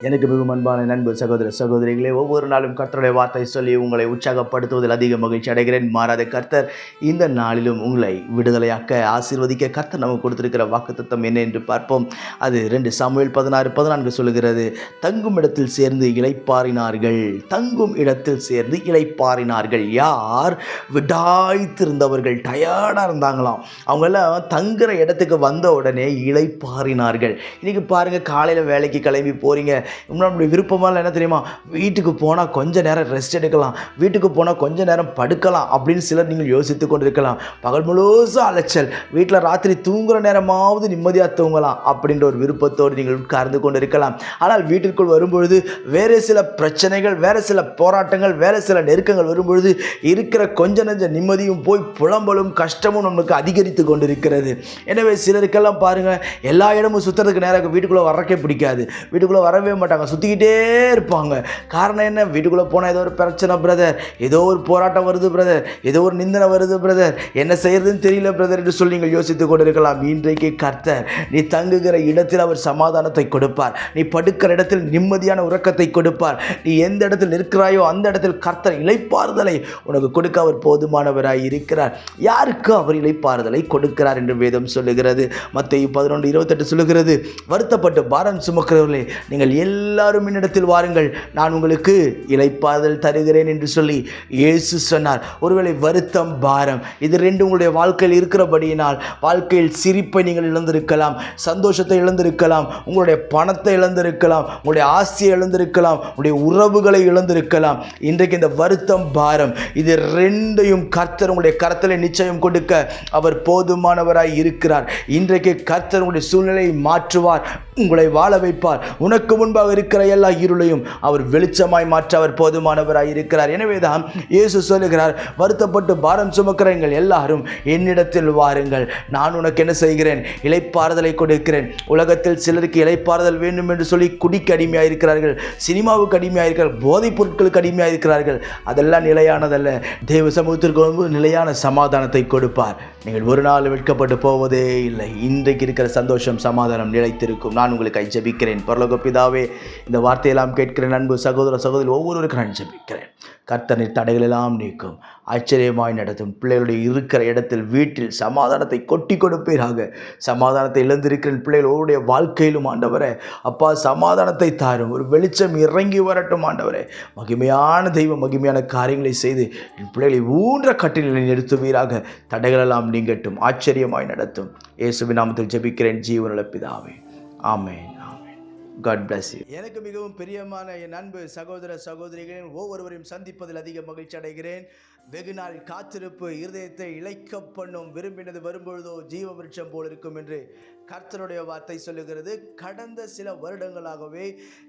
எனக்கு மிகவும் அன்பான நண்பு சகோதர சகோதரிகளே, ஒவ்வொரு நாளும் கர்த்தருடைய வார்த்தை சொல்லி உங்களை உற்சாகப்படுத்துவதில் அதிக மகிழ்ச்சி அடைகிறேன். மாறாத கர்த்தர் இந்த நாளிலும் உங்களை விடுதலையாக்க ஆசீர்வதிக்க கர்த்தர் நமக்கு கொடுத்திருக்கிற வாக்குத்தத்தம் என்ன என்று பார்ப்போம். அது 2 சாமுவேல் 16:14 சொல்லுகிறது, தங்கும் இடத்தில் சேர்ந்து இளைப்பாறினார்கள். தங்கும் இடத்தில் சேர்ந்து இளைப்பாறினார்கள். யார்? விடாய்த்திருந்தவர்கள், டயர்டாக இருந்தாங்களாம். அவங்கெல்லாம் தங்குற இடத்துக்கு வந்த உடனே இளைப்பாறினார்கள். இன்றைக்கி பாருங்கள், காலையில் வேலைக்கு கிளம்பி போகிறீங்க. நம்மளுடைய விருப்பமாக என்ன தெரியுமா? வீட்டுக்கு போனால் கொஞ்ச நேரம் ரெஸ்ட் எடுக்கலாம், வீட்டுக்கு போனால் கொஞ்ச நேரம் படுக்கலாம் அப்படின்னு சிலர் நீங்கள் யோசித்து கொண்டிருக்கலாம். பகல் முழுசும் அலைச்சல், வீட்டில் ராத்திரி தூங்குகிற நேரமாவது நிம்மதியாக தூங்கலாம் அப்படின்ற ஒரு விருப்பத்தோடு நீங்கள் உட்கார்ந்து கொண்டு இருக்கலாம். ஆனால் வீட்டிற்குள் வரும்பொழுது வேறு சில பிரச்சனைகள், வேறு சில போராட்டங்கள், வேறு சில நெருக்கங்கள் வரும்பொழுது இருக்கிற கொஞ்ச நெஞ்ச நிம்மதியும் போய் புலம்பலும் கஷ்டமும் நமக்கு அதிகரித்து கொண்டிருக்கிறது. எனவே சிலருக்கெல்லாம் பாருங்கள், எல்லா இடமும் சுற்றுறதுக்கு நேரம் வீட்டுக்குள்ளே வரக்கே பிடிக்காது, வீட்டுக்குள்ளே வரவே மாட்டாங்க, சுற்றிக்கிட்டே இருப்பாங்க. காரணம் என்ன? வீட்டுக்குள்ளே போனால் ஏதோ ஒரு பிரச்சனை பிரதர், ஏதோ ஒரு போராட்டம் வருது பிரதர், ஏதோ ஒரு நிந்தனை வருது பிரதர், என்ன செய்யறதுன்னு தெரியல பிரதர் என்று சொல்லி நீங்கள் யோசித்துக் கொண்டிருக்கலாம். இன்றைக்கு கர்த்தர் நீ தங்குகிற இடத்தில் அவர் சமாதானத்தை கொடுப்பார், நீ படுக்கிற இடத்தில் நிம்மதியான உறக்கத்தை கொடுப்பார். நீ எந்த இடத்தில் இருக்கிறாயோ அந்த இடத்தில் கர்த்தர் இளைப்பாறுதலை உனக்கு கொடுக்க அவர் போதுமானவராய் இருக்கிறார். யாருக்கு அவர் இளைப்பாறுதலை கொடுக்கிறார் என்று வேதம் சொல்லுகிறது. மத்தேயு 11:28 சொல்லுகிறது, வருத்தப்பட்டு பாரம் சுமக்கிறவர்களே நீங்கள் எல்லாரும் என்னிடத்தில் வாருங்கள், நான் உங்களுக்கு இளைப்பாறுதல் தருகிறேன் என்று சொல்லி இயேசு சொன்னார். ஒருவேளை வருத்தம், பாரம் இது ரெண்டு உங்களுடைய வாழ்க்கையில் இருக்கிறபடியினால் வாழ்க்கையில் சிரிப்பை நீங்கள் இழந்திருக்கலாம், சந்தோஷத்தை இழந்திருக்கலாம், உங்களுடைய பணத்தை இழந்திருக்கலாம், உங்களுடைய ஆசையை இழந்திருக்கலாம், உங்களுடைய உறவுகளை இழந்திருக்கலாம். இன்றைக்கு இந்த வருத்தம், பாரம் இது ரெண்டையும் கர்த்தர் உங்களுடைய கரத்திலே நிச்சயம் கொடுக்க அவர் போதுமானவராய் இருக்கிறார். இன்றைக்கு கர்த்தர் உங்களுடைய சூழ்நிலையை மாற்றுவார், உங்களை வாழ வைப்பார். உனக்கு முன்பாக இருக்கிற எல்லா இருளையும் அவர் வெளிச்சமாய் மாற்ற அவர் போதுமானவராய் இருக்கிறார். எனவேதான் இயேசு சொல்லுகிறார், வருத்தப்பட்டு பாரம் சுமக்கிறீர்கள் எல்லாரும் என்னிடத்தில் வாருங்கள், நான் உனக்கு என்ன செய்கிறேன்? இளைப்பாறுதலை கொடுக்கிறேன். உலகத்தில் சிலருக்கு இளைப்பாறுதல் வேண்டும் என்று சொல்லி குடிக்கு அடிமையாக இருக்கிறார்கள், சினிமாவுக்கு அடிமையாக இருக்கிறார்கள், போதைப் பொருட்களுக்கு அடிமையாக இருக்கிறார்கள். அதெல்லாம் நிலையானதல்ல. தேவ சமூகத்திற்கு வந்து நிலையான சமாதானத்தை கொடுப்பார். நீங்கள் ஒரு நாள் வெட்கப்பட்டு போவதே இல்லை. இன்றைக்கு இருக்கிற சந்தோஷம், சமாதானம் நிலைத்திருக்கும். நான் உங்களுக்கு ஜெபிக்கிறேன். பரலோக பிதாவே, இந்த வார்த்தையெல்லாம் கேட்கிற அன்பு சகோதர சகோதரி ஒவ்வொருவருக்கும் நான் ஜெபிக்கிறேன். கர்த்தர் தடைகள் எல்லாம் நீக்கும், ஆச்சரியமாய் நடத்தும். பிள்ளைகளுடைய இருக்கிற இடத்தில் வீட்டில் சமாதானத்தை கொட்டி கொடுப்பீராக. சமாதானத்தை இழந்திருக்கிற பிள்ளைகள் ஒவ்வொருடைய வாழ்க்கையிலும் ஆண்டவரே அப்பா சமாதானத்தை தாரும், ஒரு வெளிச்சம் இறங்கி வரட்டும் ஆண்டவரே. மகிமையான தெய்வம் மகிமையான காரியங்களை செய்து என் பிள்ளைகளை ஊன்ற கட்டிலை நிறுத்துவீராக. தடைகளெல்லாம் நீங்கட்டும், ஆச்சரியமாய் நடத்தும். இயேசுவின் நாமத்தில் ஜெபிக்கிறேன் ஜீவனுள்ள பிதாவே, ஆமென். God bless you. எனக்கு மிகவும் பிரியமான என் அன்பு சகோதர சகோதரிகளின் ஒவ்வொருவரையும் சந்திப்பதில் அதிக மகிழ்ச்சி அடைகிறேன். வெகு நாள் காத்திருப்பு இருதயத்தை இளைக்க பண்ணும், விரும்பினது வரும்பொழுதோ ஜீவ விருட்சம் போல் இருக்கும் என்று கர்த்தருடைய வார்த்தை சொல்லுகிறது. கடந்த சில வருடங்களாகவே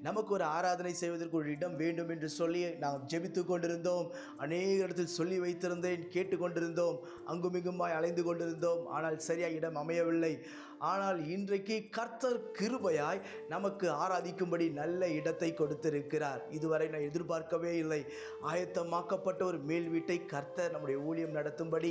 நமக்கு ஒரு ஆராதனை செய்வதற்கு ஒரு இடம் வேண்டும் என்று சொல்லி நாம் ஜெபித்து கொண்டிருந்தோம். அநேக இடத்தில் சொல்லி வைத்திருந்தேன், கேட்டுக்கொண்டிருந்தோம், அங்குமிங்குமாய் அலைந்து கொண்டிருந்தோம். ஆனால் சரியாக இடம் அமையவில்லை. ஆனால் இன்றைக்கு கர்த்தர் கிருபையாய் நமக்கு ஆராதிக்கும்படி நல்ல இடத்தை கொடுத்திருக்கிறார். இதுவரை நான் எதிர்பார்க்கவே இல்லை. ஆயத்தமாக்கப்பட்ட ஒரு மேல் வீட்டை கர்த்தர் நம்முடைய ஊழியம் நடத்தும்படி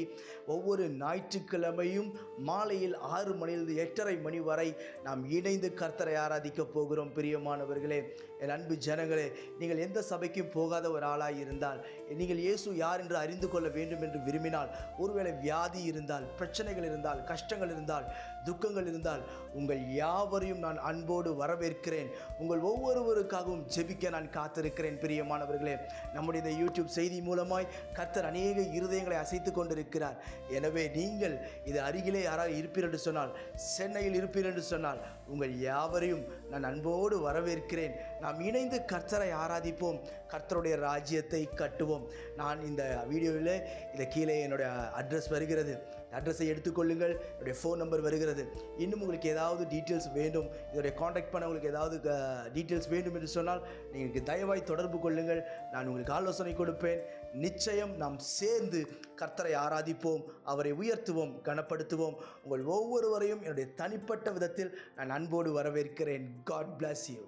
ஒவ்வொரு ஞாயிற்றுக்கிழமையும் மாலையில் 6 மணியிலிருந்து 8:30 மணி வரை நாம் இணைந்து கர்த்தரை ஆராதிக்க போகிறோம். பிரியமானவர்களே, என் அன்பு ஜனங்களே, நீங்கள் எந்த சபைக்கும் போகாத ஒரு ஆளாய் இருந்தால், நீங்கள் இயேசு யார் என்று அறிந்து கொள்ள வேண்டும் என்று விரும்பினால், ஒருவேளை வியாதி இருந்தால், பிரச்சனைகள் இருந்தால், கஷ்டங்கள் இருந்தால், துக்கங்கள் இருந்தால், உங்கள் யாவரையும் நான் அன்போடு வரவேற்கிறேன். உங்கள் ஒவ்வொருவருக்காகவும் ஜெபிக்க நான் காத்திருக்கிறேன். பிரியமானவர்களே, நம்முடைய இந்த யூடியூப் செய்தி மூலமாய் கர்த்தர் அநேக இருதயங்களை அசைத்து கொண்டிருக்கிறார். எனவே நீங்கள் இது அருகிலே யாராவது இருப்பீர் என்று சொன்னால், சென்னையில் இருப்பீர் என்று சொன்னால், உங்கள் யாவரையும் நான் அன்போடு வரவேற்கிறேன். நாம் இணைந்து கர்த்தரை ஆராதிப்போம், கர்த்தருடைய ராஜ்யத்தை கட்டுவோம். நான் இந்த வீடியோவில் இதை கீழே என்னுடைய அட்ரஸ் வருகிறது, அட்ரஸை எடுத்துக்கொள்ளுங்கள். என்னுடைய ஃபோன் நம்பர் வருகிறது. இன்னும் உங்களுக்கு ஏதாவது டீட்டெயில்ஸ் வேண்டும், இதோடைய காண்டாக்ட் பண்ண உங்களுக்கு ஏதாவது டீட்டெயில்ஸ் வேண்டும் என்று சொன்னால் நீங்கள் தயவாய் தொடர்பு கொள்ளுங்கள். நான் உங்களுக்கு ஆலோசனை கொடுப்பேன். நிச்சயம் நாம் சேர்ந்து கர்த்தரை ஆராதிப்போம், அவரை உயர்த்துவோம், கனப்படுத்துவோம். உங்கள் ஒவ்வொருவரையும் என்னுடைய தனிப்பட்ட விதத்தில் நான் அன்போடு வரவேற்கிறேன். God bless you.